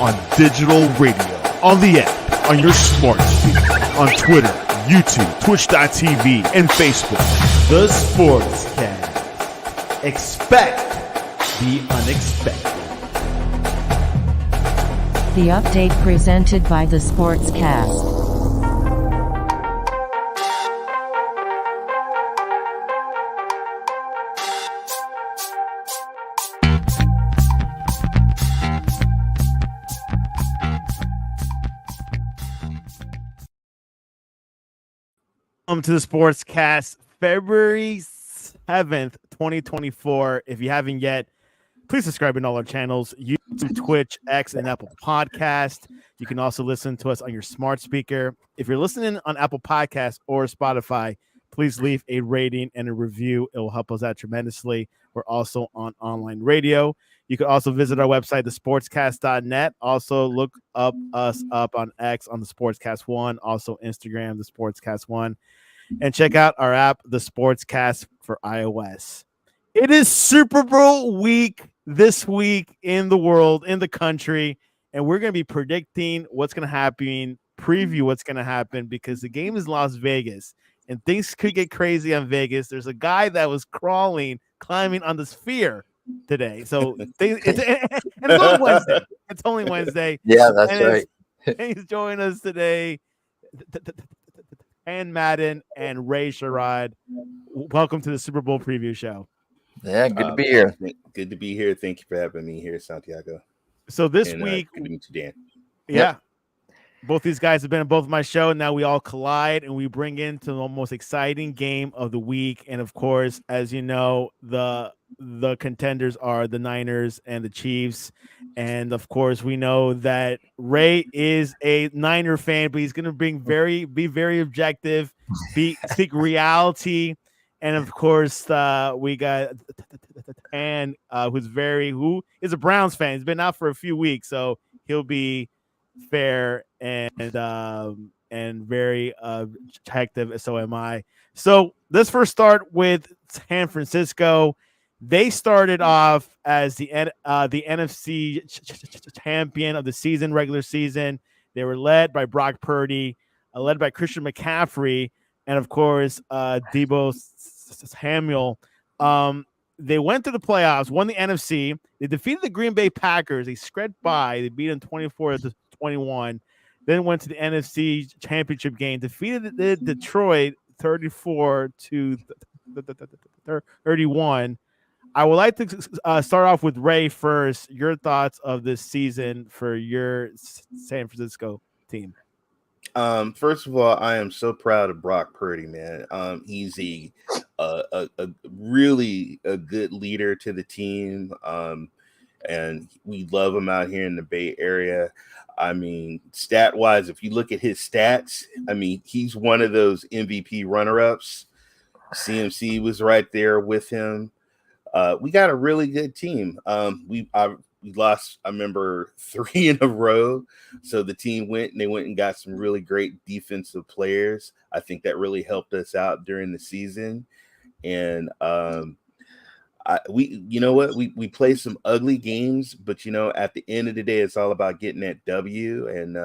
on digital radio, on the app, on your smart speaker, on Twitter, YouTube, Twitch.tv, and Facebook. The Sportscast. Expect the unexpected. The update presented by the Sportscast. Welcome to the Sportscast, February 7th, 2024. If you haven't yet, please subscribe on all our channels, YouTube, Twitch, X, and Apple Podcast. You can also listen to us on your smart speaker. If you're listening on Apple Podcast or Spotify, please leave a rating and a review. It will help us out tremendously. We're also on online radio. You can also visit our website, thesportscast.net. Also look us up on X on the Sportscast One, also Instagram, the Sportscast One, and check out our app, the Sportscast for iOS. It is Super Bowl week this week in the world, in the country, and we're going to be predicting what's going to happen, preview what's going to happen, because the game is Las Vegas, and things could get crazy on Vegas. There's a guy that was climbing on the sphere today. So and it's only Wednesday. It's only Wednesday. Yeah, that's right. And he's joining us today. And Madden and Ray Sherrod. Welcome to the Super Bowl preview show. Yeah, good to be here. Good to be here. Thank you for having me here, Santiago. So this week, good to meet you, Dan. Yeah. Both these guys have been on both my show. Now we all collide and we bring into the most exciting game of the week. And of course, as you know, the contenders are the Niners and the Chiefs. And of course, we know that Ray is a Niner fan, but he's going to be very objective, speak reality. And of course, we got Tan, who is a Browns fan. He's been out for a few weeks, so he'll be fair and very objective. So am I. So let's first start with San Francisco. They started off as the NFC champion of the season, regular season. They were led by Brock Purdy, led by Christian McCaffrey, and of course Deebo Samuel. They went to the playoffs, won the NFC. They defeated the Green Bay Packers. They scraped by. They beat them 24-21. Then went to the NFC Championship game, defeated the Detroit 34-31. I would like to start off with Ray first. Your thoughts of this season for your San Francisco team. First of all, I am so proud of Brock Purdy, man. He's a really good leader to the team. And we love him out here in the Bay Area. I mean, stat-wise, if you look at his stats, I mean, he's one of those MVP runner-ups. CMC was right there with him. We got a really good team. We lost, I remember, 3 in a row. So the team went and got some really great defensive players. I think that really helped us out during the season. And we play some ugly games, but at the end of the day, it's all about getting that W. And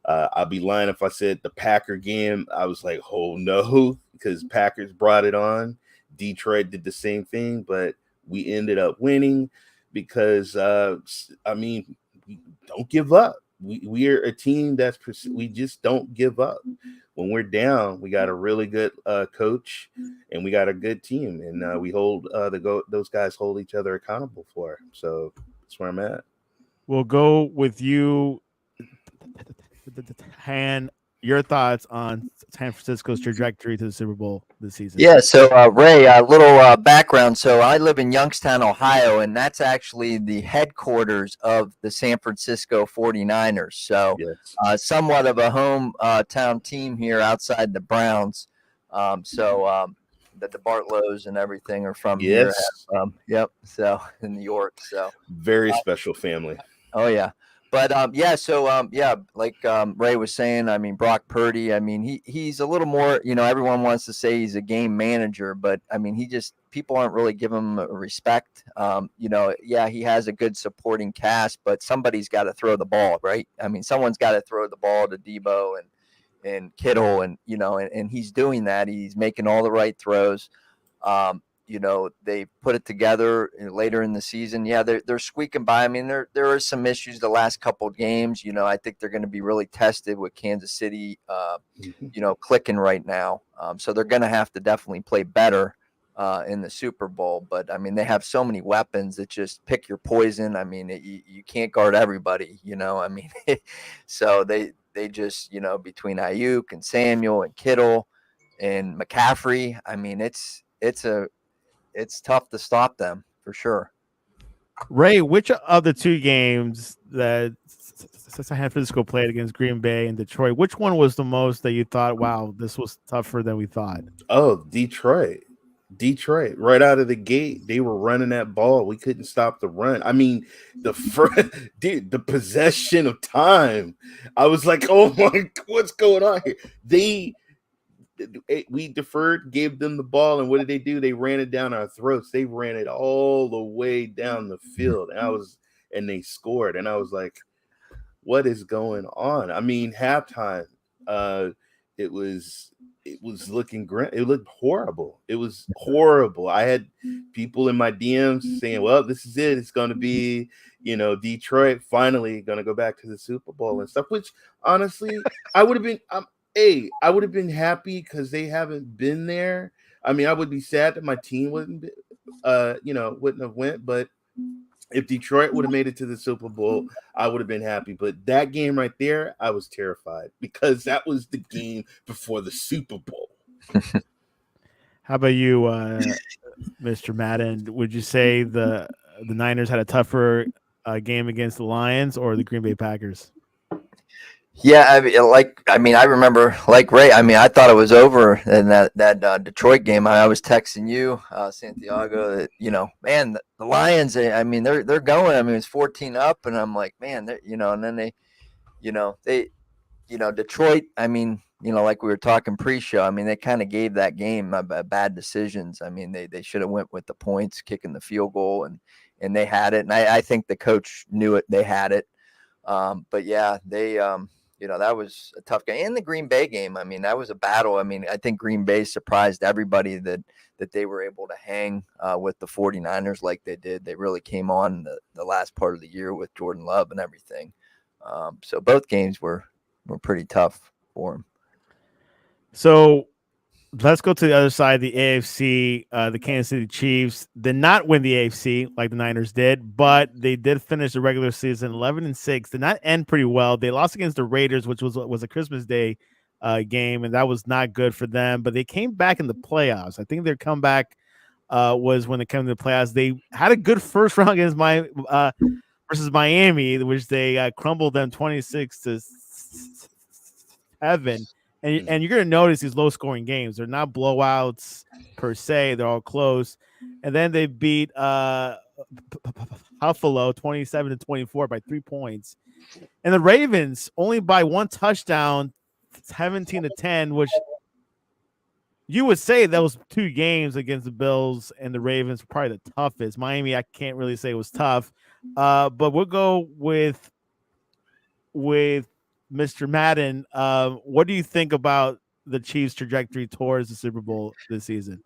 I'll be lying if I said the Packer game, I was like, oh no, because Packers brought it on. Detroit did the same thing, but we ended up winning because we don't give up. We are a team we just don't give up. When we're down, we got a really good coach and we got a good team, and we hold those guys hold each other accountable for. So that's where I'm at. We'll go with you, Han. Your thoughts on San Francisco's trajectory to the Super Bowl this season? Yeah, so Ray, a little background. So I live in Youngstown, Ohio, and that's actually the headquarters of the San Francisco 49ers. So yes. Somewhat of a hometown team here outside the Browns. The Bartlows and everything are from here. Yep. So in New York. So very special family. Oh, yeah. But like Ray was saying, I mean, Brock Purdy, I mean, he's a little more, everyone wants to say he's a game manager, but I mean, he just people aren't really giving him respect. Yeah, he has a good supporting cast, but somebody's got to throw the ball, right? I mean, someone's got to throw the ball to Debo and Kittle, and and he's doing that. He's making all the right throws. They put it together later in the season. Yeah, they're squeaking by. I mean, there are some issues the last couple of games. I think they're going to be really tested with Kansas City, clicking right now. So they're going to have to definitely play better in the Super Bowl. But I mean, they have so many weapons that just pick your poison. I mean, you can't guard everybody. I mean, so they just between Ayuk and Samuel and Kittle and McCaffrey. I mean, it's tough to stop them for sure. Ray, which of the two games that San Francisco played against Green Bay and Detroit, which one was the most that you thought, wow, this was tougher than we thought? Oh, Detroit. Right out of the gate, they were running that ball. We couldn't stop the run. I mean, the possession of time. I was like, oh my, what's going on here? We deferred, gave them the ball, and what did they do? They ran it down our throats. They ran it all the way down the field, and they scored. And I was like, what is going on? I mean, halftime, it was looking great. It looked horrible. It was horrible. I had people in my DMs saying, well, this is it. It's going to be, Detroit finally going to go back to the Super Bowl and stuff, which honestly, I would have been, I would have been happy because they haven't been there. I mean, I would be sad that my team wouldn't have went, but if Detroit would have made it to the Super Bowl, I would have been happy. But that game right there, I was terrified because that was the game before the Super Bowl. How about you, Mr. Madden? Would you say the Niners had a tougher game against the Lions or the Green Bay Packers? Yeah, I remember like Ray. I mean, I thought it was over in that Detroit game. I was texting you, Santiago, that man, the Lions. I mean, they're going. I mean, it's 14 up, and I'm like, man, and then Detroit. I mean, like we were talking pre-show. I mean, they kind of gave that game bad decisions. I mean, they should have went with the points, kicking the field goal, and they had it. And I think the coach knew it. They had it. But yeah, they. That was a tough game. And the Green Bay game, I mean, that was a battle. I mean, I think Green Bay surprised everybody that they were able to hang with the 49ers like they did. They really came on the last part of the year with Jordan Love and everything. So both games were pretty tough for them. So let's go to the other side, the AFC. The Kansas City Chiefs did not win the AFC like the Niners did, but they did finish the regular season 11-6. Did not end pretty well. They lost against the Raiders, which was a Christmas Day game, and that was not good for them. But they came back in the playoffs. I think their comeback was when they came to the playoffs. They had a good first round against versus Miami, which they crumbled them 26-7. And you're going to notice these low-scoring games. They're not blowouts per se. They're all close. And then they beat Buffalo 27-24 by 3 points. And the Ravens only by one touchdown, 17-10, which you would say those two games against the Bills and the Ravens were probably the toughest. Miami, I can't really say it was tough. But we'll go with Mr. Madden. What do you think about the Chiefs' trajectory towards the Super Bowl this season?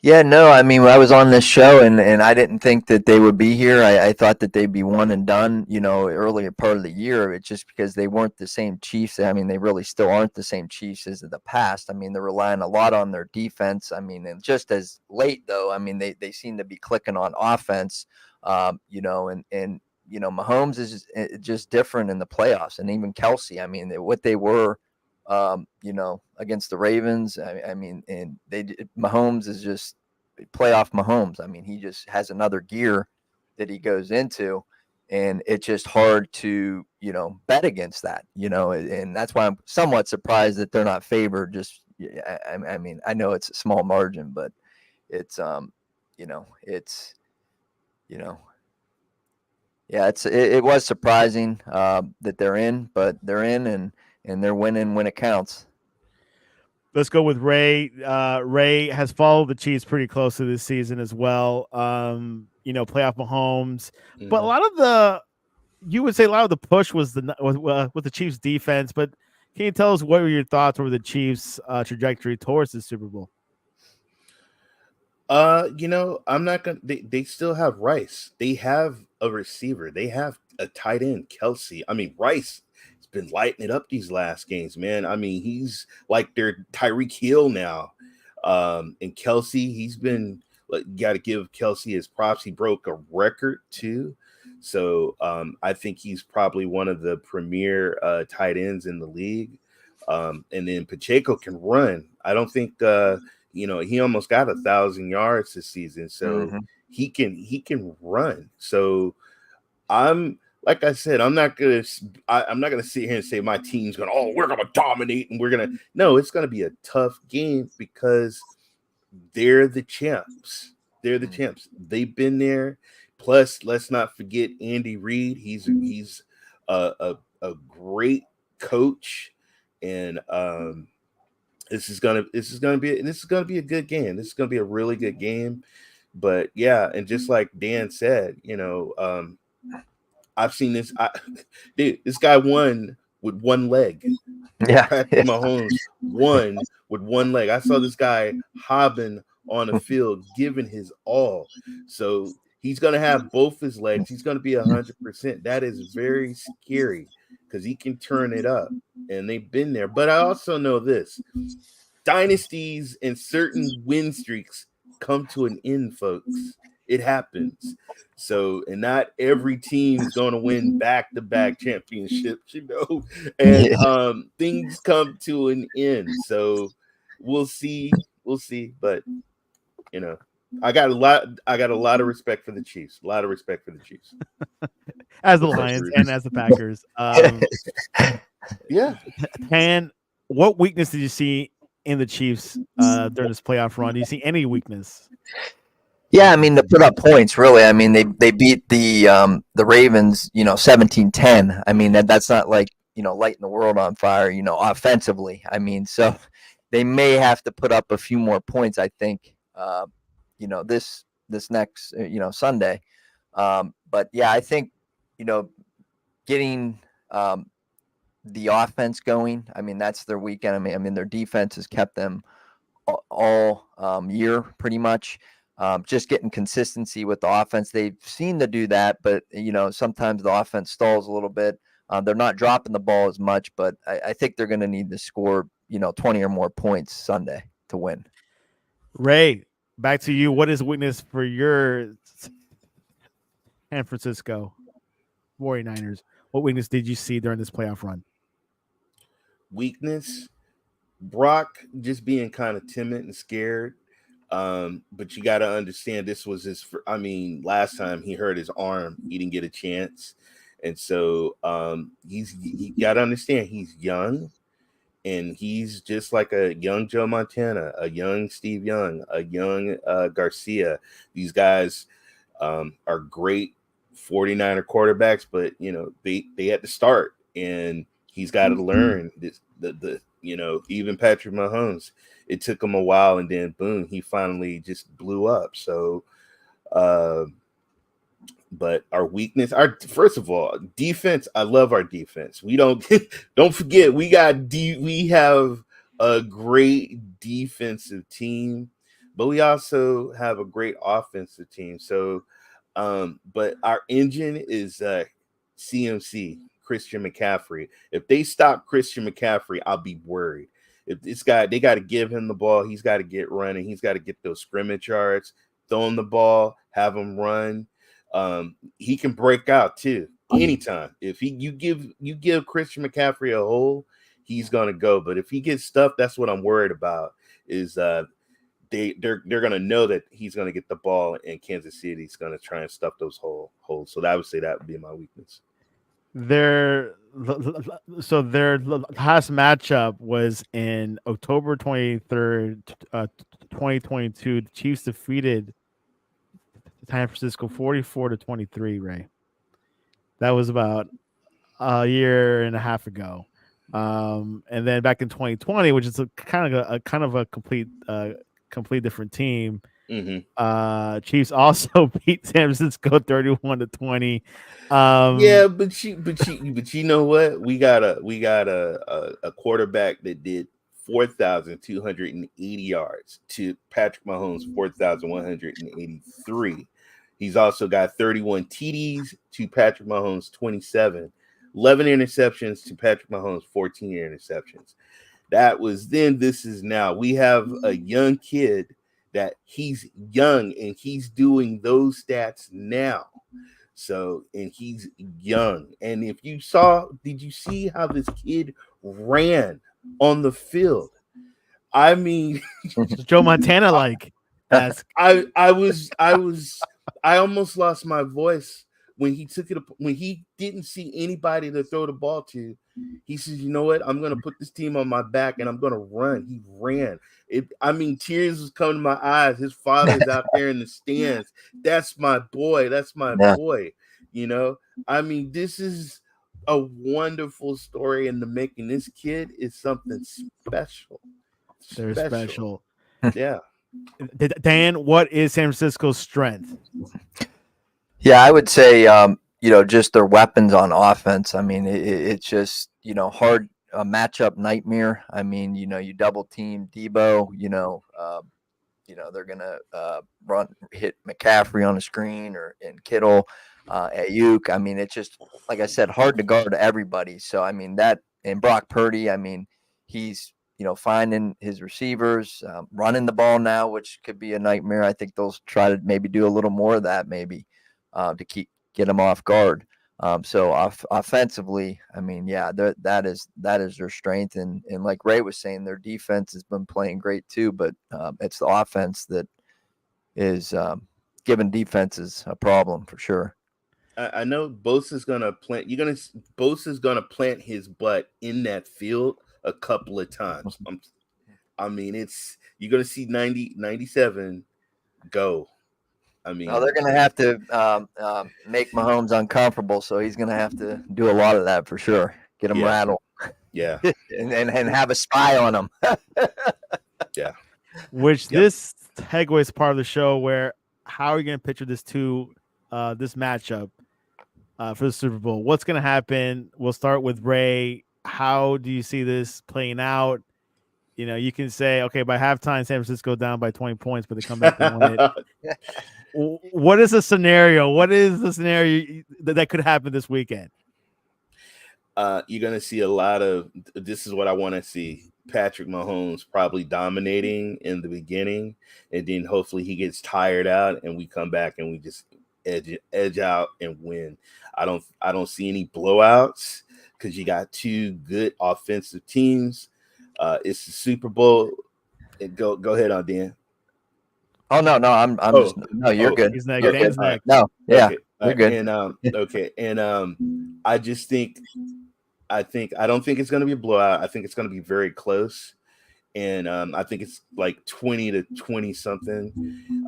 Yeah, no, I mean, I was on this show and I didn't think that they would be here. I thought that they'd be one and done, earlier part of the year. It's just because they weren't the same Chiefs. I mean, they really still aren't the same Chiefs as in the past. I mean, they're relying a lot on their defense. I mean, and just as late though, I mean, they seem to be clicking on offense, and Mahomes is just different in the playoffs, and even Kelsey. I mean, what they were, against the Ravens. I mean, and Mahomes is just playoff Mahomes. I mean, he just has another gear that he goes into, and it's just hard to bet against that. And that's why I'm somewhat surprised that they're not favored. Just I mean, I know it's a small margin, but it's yeah, it was surprising that they're in, but they're in and they're winning when it counts. Let's go with Ray. Ray has followed the Chiefs pretty closely this season as well. Playoff Mahomes, but you would say a lot of the push was with the Chiefs defense. But can you tell us what were your thoughts over the Chiefs' trajectory towards the Super Bowl? I'm not gonna. They still have Rice. They have a receiver. They have a tight end, Kelsey. I mean, Rice has been lighting it up these last games, man. I mean, he's like their Tyreek Hill now. And Kelsey, he's been. Got to give Kelsey his props. He broke a record too. So I think he's probably one of the premier tight ends in the league. And then Pacheco can run. I don't think he almost got 1,000 yards this season, so he can run. So like I said, I'm not gonna sit here and say my team's we're gonna dominate and no, it's gonna be a tough game because they're the champs. They're the champs. They've been there. Plus, let's not forget Andy Reid. He's a great coach, and this is gonna be a good game. This is gonna be a really good game. But yeah, and just like Dan said, I've seen this. This guy won with one leg. Yeah, Patrick Mahomes won with one leg. I saw this guy hobbing on the field, giving his all. So he's gonna have both his legs. He's gonna be 100%. That is very scary because he can turn it up, and they've been there. But I also know this: dynasties and certain win streaks come to an end, folks. It happens. So, and not every team is going to win back-to-back championships, and things come to an end. So we'll see. But I got a lot of respect for the Chiefs. A lot of respect for the Chiefs. As the Lions and as the Packers. Yeah. And what weakness did you see in the Chiefs during this playoff run? Do you see any weakness? Yeah, I mean, to put up points, really. I mean, they beat the Ravens, 17-10. I mean, that's not like, lighting the world on fire, offensively. I mean, so they may have to put up a few more points, I think, this next, Sunday. But yeah, I think, getting the offense going, I mean, that's their weekend. I mean, their defense has kept them all year pretty much. Just getting consistency with the offense. They've seen to do that, but sometimes the offense stalls a little bit. They're not dropping the ball as much, but I think they're going to need to score 20 or more points Sunday to win. Ray, back to you. What is weakness for your San Francisco 49ers? What weakness did you see during this playoff run? Weakness, Brock just being kind of timid and scared. But you got to understand this was last time he hurt his arm, he didn't get a chance. And so you got to understand he's young, and he's just like a young Joe Montana, a young Steve Young, a young Garcia. These guys are great 49er quarterbacks, but they had to start, and he's got to learn this. Even Patrick Mahomes, it took him a while, and then boom, he finally just blew up. So, but our weakness, first of all, defense. I love our defense. We don't forget we have a great defensive team, but we also have a great offensive team. So, but our engine is CMC. Christian McCaffrey. If they stop Christian McCaffrey, I'll be worried. If this guy, they got to give him the ball. He's got to get running. He's got to get those scrimmage yards, throw him the ball, have him run. He can break out too anytime. If you give Christian McCaffrey a hole, he's gonna go. But if he gets stuffed, that's what I'm worried about. Is they're gonna know that he's gonna get the ball, and Kansas City's gonna try and stuff those holes. So I would say that would be my weakness. Their last matchup was in October 23rd, 2022. The Chiefs defeated San Francisco 44-23. Ray, that was about a year and a half ago. And then back in 2020, which is a kind of a complete different team. Chiefs also beat San Francisco 31-20. Yeah, but you know what? We got a quarterback that did 4,280 yards to Patrick Mahomes 4,183. He's also got 31 TDs to Patrick Mahomes 27, 11 interceptions to Patrick Mahomes 14 interceptions. That was then. This is now. We have a young kid that he's young and he's doing those stats now. So, and he's young. And if you saw, did you see how this kid ran on the field? I mean, Joe Montana like. I almost lost my voice when he took it, when he didn't see anybody to throw the ball to. He says, you know what? I'm going to put this team on my back and I'm going to run. He ran. Tears was coming to my eyes. His father's out there in the stands. That's my boy. That's my boy. You know, I mean, this is a wonderful story in the making. This kid is something special. They're special. Yeah. Dan, what is San Francisco's strength? Yeah, I would say, just their weapons on offense. I mean, it's just, hard, a matchup nightmare. I mean, you double team Debo, they're going to hit McCaffrey on the screen and Kittle, Ayuk. I mean, it's just, like I said, hard to guard everybody. So, I mean, and Brock Purdy, I mean, he's, finding his receivers, running the ball now, which could be a nightmare. I think they'll try to maybe do a little more of that, maybe to get them off guard. So offensively, I mean, yeah, that is their strength. And like Ray was saying, their defense has been playing great too, but it's the offense that is giving defenses a problem for sure. I know Bosa's gonna plant. Bosa's gonna plant his butt in that field a couple of times. I mean, you're gonna see 97 go. I mean, they're gonna have to make Mahomes uncomfortable, so he's gonna have to do a lot of that for sure. Get him rattled. Yeah, and have a spy on him. Yeah. This segues part of the show where how are you gonna picture this this matchup for the Super Bowl? What's gonna happen? We'll start with Ray. How do you see this playing out? You can say, okay, by halftime, San Francisco down by 20 points, but they come back and win it. What is the scenario? What is the scenario that could happen this weekend? You're going to see a lot of, this is what I want to see. Patrick Mahomes probably dominating in the beginning, and then hopefully he gets tired out and we come back and we just edge out and win. I don't see any blowouts, because you got two good offensive teams. It's the Super Bowl. Go ahead on Dan. Oh no, you're good. He's next. You're Dan's good. next. No, yeah, okay. you're good. And I just think I don't think it's going to be a blowout. I think it's going to be very close, and I think it's like 20-20 something.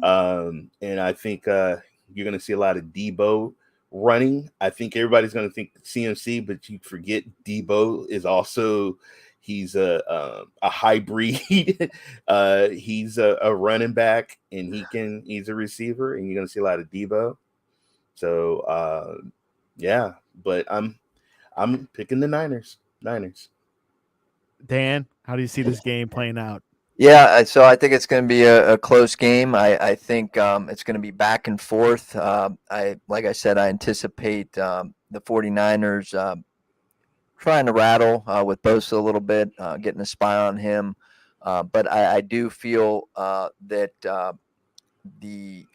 And I think you're going to see a lot of Debo running. I think everybody's going to think CMC, but you forget Debo is also, he's a hybrid. He's a running back, and he's a receiver, and you're going to see a lot of Debo. So yeah, but I'm picking the Niners. Dan, how do you see this game playing out? Yeah, so I think it's going to be a close game. I think it's going to be back and forth. Like I said, I anticipate the 49ers trying to rattle with Bosa a little bit, getting a spy on him. But I do feel that the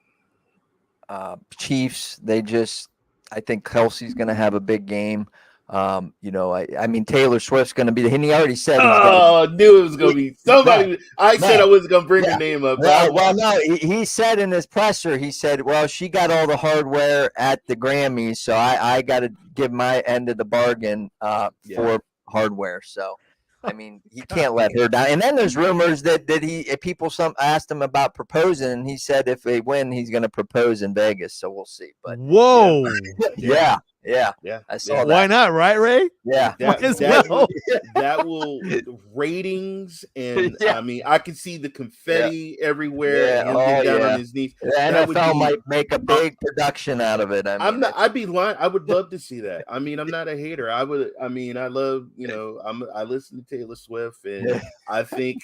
Chiefs, I think Kelsey's going to have a big game. I mean, Taylor Swift's going to be and he already said. I knew it was going to be somebody. I said I wasn't going to bring the name up. He said in his presser, he said, well, she got all the hardware at the Grammys, so I got to give my end of the bargain for hardware. So, I mean, he can't let her down. And then there's rumors that people asked him about proposing, and he said if they win, he's going to propose in Vegas. So we'll see. But whoa, yeah. Yeah, Yeah, I saw Why that. not, right, Ray? Yeah, Might as that well. will ratings, and Yeah. I mean, I could see the confetti everywhere, Yeah. and he'll Oh get down on yeah. his knees. The That would NFL be. might make a big production out of it. I I'm mean, not. I'd be lying. I would love to see that. I mean, I'm not a hater. I would. I mean, I love. I listen to Taylor Swift, and I think.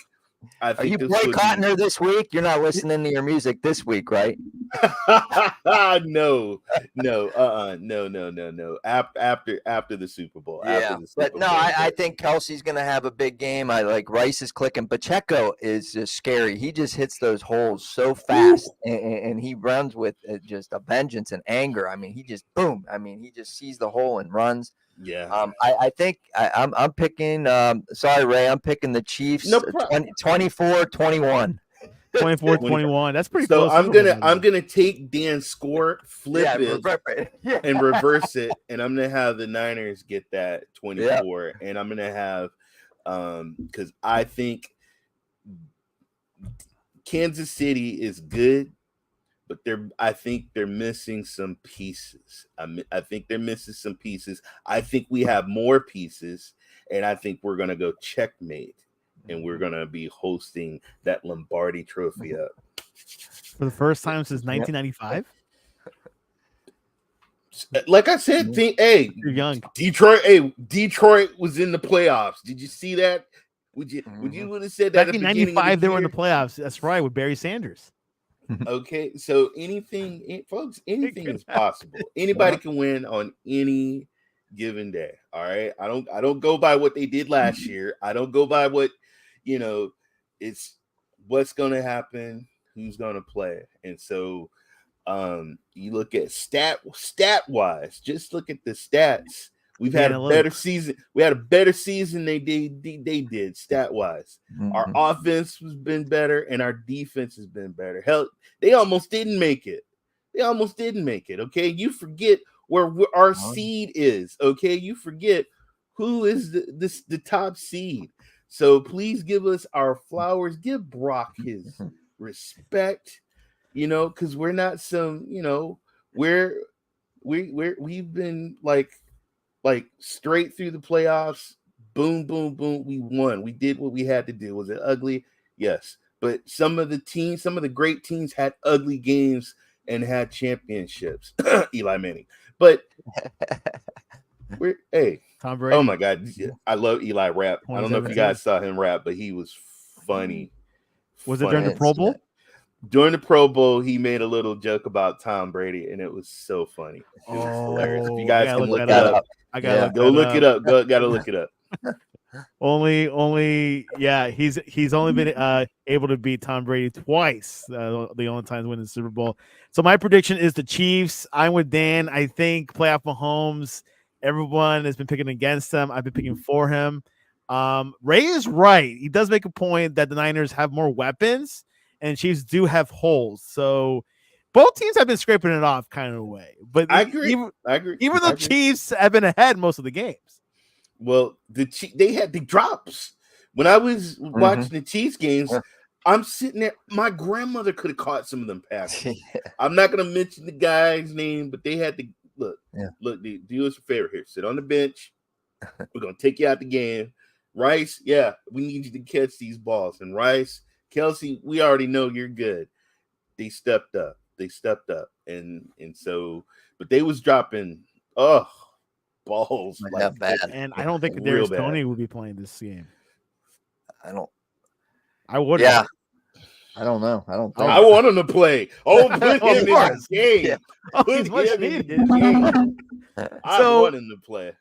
are you this would boycotting be. her this week? You're not listening to your music this week, right? No, no. After the Super Bowl. After Yeah, the Super but no, Bowl. I think Kelsey's going to have a big game. I like Rice is clicking. Pacheco is just scary. He just hits those holes so fast, and he runs with just a vengeance and anger. I mean, he just boom. I mean, he just sees the hole and runs. Yeah. I think I'm picking. Sorry, Ray, I'm picking the Chiefs. No problem. 24-21. 24-21. That's pretty So close. I'm gonna take Dan's score, flip it, Yeah. and reverse it, and I'm gonna have the Niners get that 24, and I'm gonna have because I think Kansas City is good, but I think they're missing some pieces. I think they're missing some pieces. I think we have more pieces, and I think we're gonna go checkmate. And we're gonna be hosting that Lombardi Trophy up for the first time since 1995. Like I said, You're young. Detroit was in the playoffs. Did you see that? Would you have said that Back in at the beginning of the '95, they were in the year? playoffs. That's right, with Barry Sanders. Okay, so folks, anything is possible. Anybody can win on any given day. All right, I don't go by what they did last year. I don't go by what it's what's going to happen, who's going to play, and so you look at stat wise. Just look at the stats. We've had a better season. We had a better season they did stat wise. Our offense has been better, and our defense has been better. Hell, they almost didn't make it. Okay, you forget where our seed is. Okay, you forget who is the top seed. So please give us our flowers. Give Brock his respect. Because we're not some. We've been like straight through the playoffs. Boom, boom, boom. We won. We did what we had to do. Was it ugly? Yes. But some of the great teams had ugly games and had championships. Eli Manning. But Tom Brady. Oh my God. I love Eli rap. I don't know if you guys saw him rap, but he was funny. Was it during the Pro Bowl? During the Pro Bowl, he made a little joke about Tom Brady, and it was so funny. It was hilarious. If you guys can look that up. I gotta go look it up. Gotta look it up. He's only been able to beat Tom Brady twice. The only times winning the Super Bowl. So my prediction is the Chiefs. I'm with Dan. I think playoff Mahomes. Everyone has been picking against him. I've been picking for him. Ray is right. He does make a point that the Niners have more weapons and Chiefs do have holes. So both teams have been scraping it off kind of a way. But I agree. Even the Chiefs have been ahead most of the games. Well, they had the drops. When I was watching the Chiefs games, I'm sitting there. My grandmother could have caught some of them passes. I'm not going to mention the guy's name, but they had to look. Do us a favor here. Sit on the bench. We're going to take you out the game. Rice, we need you to catch these balls. And Rice, Kelsey, we already know you're good. They stepped up. And so, but they was dropping, balls like bad. And I don't think Kadarius Toney will be playing this game. I would. Yeah. I don't know. I don't think. I want him to play. Put him in the game. Yeah. Put him in the game. I want him to play.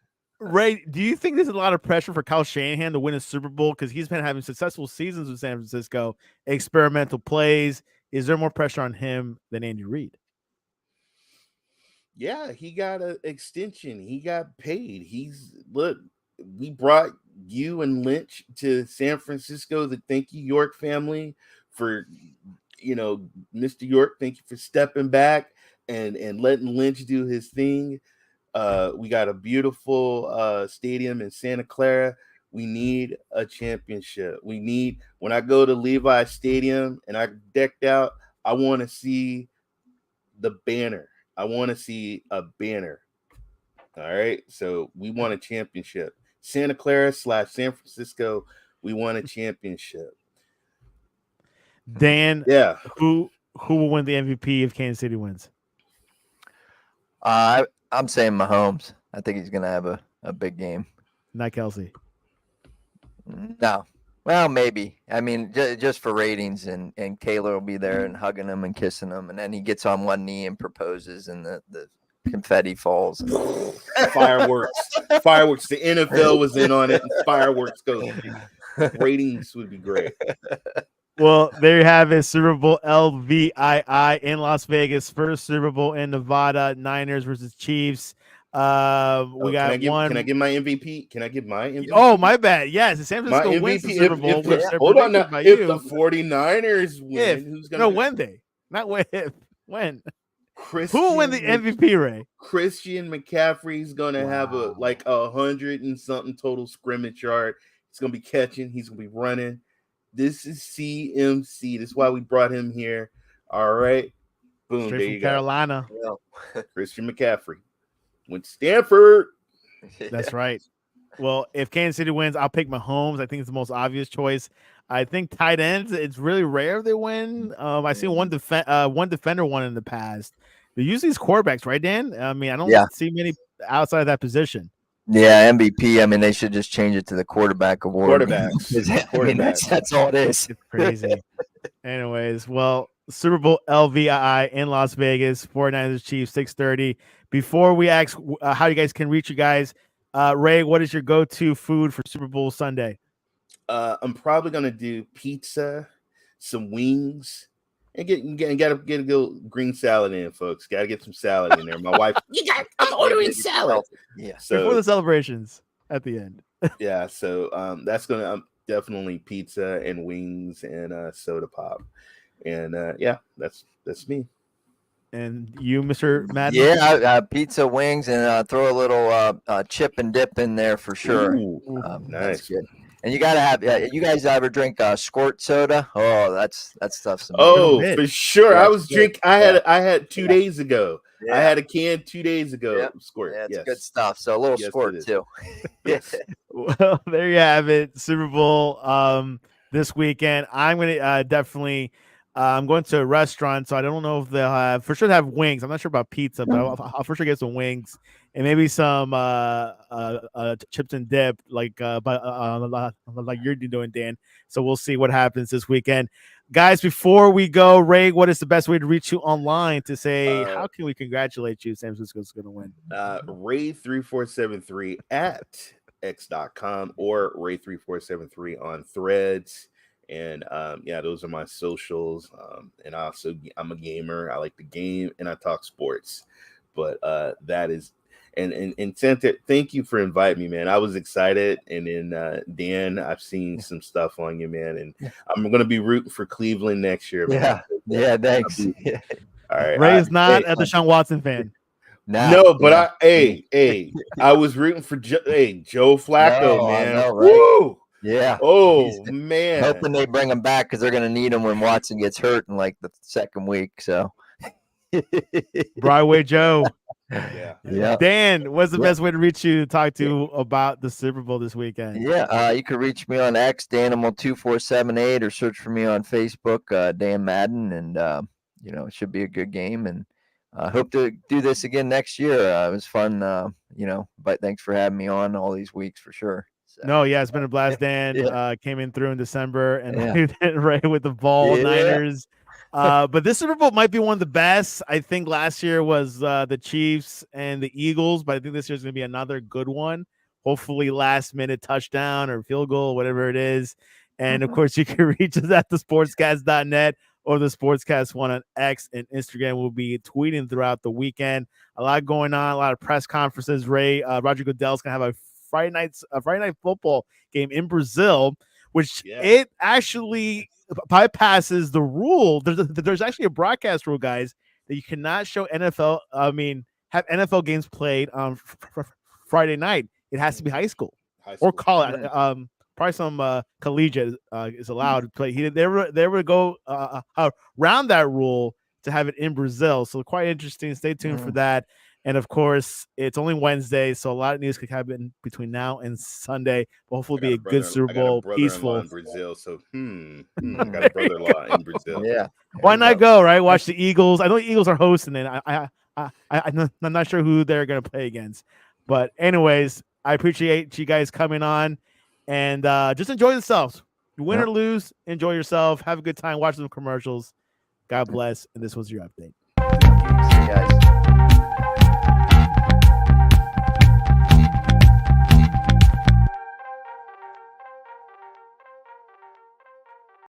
Ray, do you think there's a lot of pressure for Kyle Shanahan to win a Super Bowl because he's been having successful seasons with San Francisco, experimental plays? Is there more pressure on him than Andy Reid? Yeah, he got an extension. He got paid. We brought you and Lynch to San Francisco. Thank you, York family, for Mr. York. Thank you for stepping back and letting Lynch do his thing. We got a beautiful stadium in Santa Clara. We need a championship. When I go to Levi Stadium and I decked out, I want to see the banner. I want to see a banner. All right. So we won a championship. Santa Clara / San Francisco, we won a championship. Dan, Yeah. who will win the MVP if Kansas City wins? I'm saying Mahomes. I think he's going to have a big game. Not Kelsey. No. Well, maybe. I mean, just for ratings, and Kayla will be there and hugging him and kissing him, and then he gets on one knee and proposes, and the confetti falls. Fireworks. The NFL was in on it, and fireworks goes. Ratings would be great. Well, there you have it. Super Bowl LVII in Las Vegas. First Super Bowl in Nevada. Niners versus Chiefs. We got one. Can I give my MVP? Can I give my MVP? Oh, my bad. Yes, San Francisco wins the Super Bowl. Hold on now. If the 49ers win, who's going to when they? Not when. When? Who will win the Christian MVP, Ray? Christian McCaffrey's going to have a 100 and something total scrimmage yard. He's going to be catching. He's going to be running. This is CMC. That's why we brought him here. All right. Boom. Straight there from you Carolina. go. Christian McCaffrey went to Stanford. That's right. Well, if Kansas City wins, I'll pick Mahomes. I think it's the most obvious choice. I think tight ends, it's really rare they win. I've seen one defender won in the past. They use these quarterbacks, right, Dan? I mean, I don't see many outside of that position. Yeah, MVP. I mean, they should just change it to the quarterback award. Quarterbacks. I mean, that's all it is. It's crazy. Anyways, well, Super Bowl LVII in Las Vegas, 49ers Chiefs, 6:30. Before we ask how you guys can reach you guys, Ray, what is your go-to food for Super Bowl Sunday? I'm probably gonna do pizza, some wings, and gotta get a good green salad in, folks. Gotta get some salad in there. My wife, I'm ordering salad. Yeah. So before the celebrations at the end. yeah, so that's gonna definitely pizza and wings and soda pop, and that's me. And you, Mr. Madden? Yeah, pizza, wings, and throw a little chip and dip in there for sure. Ooh, nice. That's good. And you gotta have. You guys ever drink squirt soda? Oh, that's stuff's amazing. Oh, for sure. Yeah, I was drinking. I had 2 days ago. Yeah. I had a can 2 days ago. Yeah. Squirt. Yeah, it's yes. good stuff. So a little squirt too. Yes. Well, there you have it. Super Bowl this weekend. I'm gonna definitely. I'm going to a restaurant, so I don't know if they'll have. For sure, they have wings. I'm not sure about pizza, but I'll for sure get some wings and maybe some chips and dip, like you're doing, Dan. So we'll see what happens this weekend, guys. Before we go, Ray, what is the best way to reach you online to say how can we congratulate you? San Francisco's going to win. Ray3473 at x.com or Ray3473 on Threads. And those are my socials. And I'm a gamer. I like the game and I talk sports. But that is and Santa, thank you for inviting me, man. I was excited. And then Dan, I've seen some stuff on you, man. And I'm gonna be rooting for Cleveland next year, man. Yeah, thanks. All right. Ray's not a Deshaun Watson fan. No, but I was rooting for Joe Flacco, man. I know, right? Woo! Yeah. Oh, man. Hoping they bring him back because they're going to need him when Watson gets hurt in like the second week. So, Broadway Joe. Yeah. Dan, what's the best way to reach you to talk to about the Super Bowl this weekend? Yeah, you can reach me on X, Danimal2478, or search for me on Facebook, Dan Madden, and it should be a good game. And I hope to do this again next year. It was fun, but thanks for having me on all these weeks for sure. So. No, it's been a blast. Dan came in through in December and Ray with the ball Niners. But this Super Bowl might be one of the best. I think last year was the Chiefs and the Eagles, but I think this year's going to be another good one. Hopefully last minute touchdown or field goal, whatever it is. And of course, you can reach us at thesportscast.net or the Sportscast one on X and Instagram. We'll be tweeting throughout the weekend. A lot going on, a lot of press conferences. Roger Goodell's going to have a Friday night football game in Brazil, which it actually bypasses the rule. There's actually a broadcast rule, guys, that you cannot show have NFL games played on Friday night. It has to be high school or college. Probably some collegiate is allowed to play. They were go around that rule to have it in Brazil. So quite interesting. Stay tuned for that. And of course, it's only Wednesday, so a lot of news could happen between now and Sunday. But hopefully, it'll be a good Super I got a Bowl, brother-in-law peaceful. in Brazil, so I got a brother-in-law in Brazil. Yeah. Why There you not go, right? Watch the Eagles. I know the Eagles are hosting it. I'm not sure who they're going to play against. But anyways, I appreciate you guys coming on and just enjoy yourselves. Win or lose, enjoy yourself. Have a good time. Watch some commercials. God bless. And this was your update. See you guys.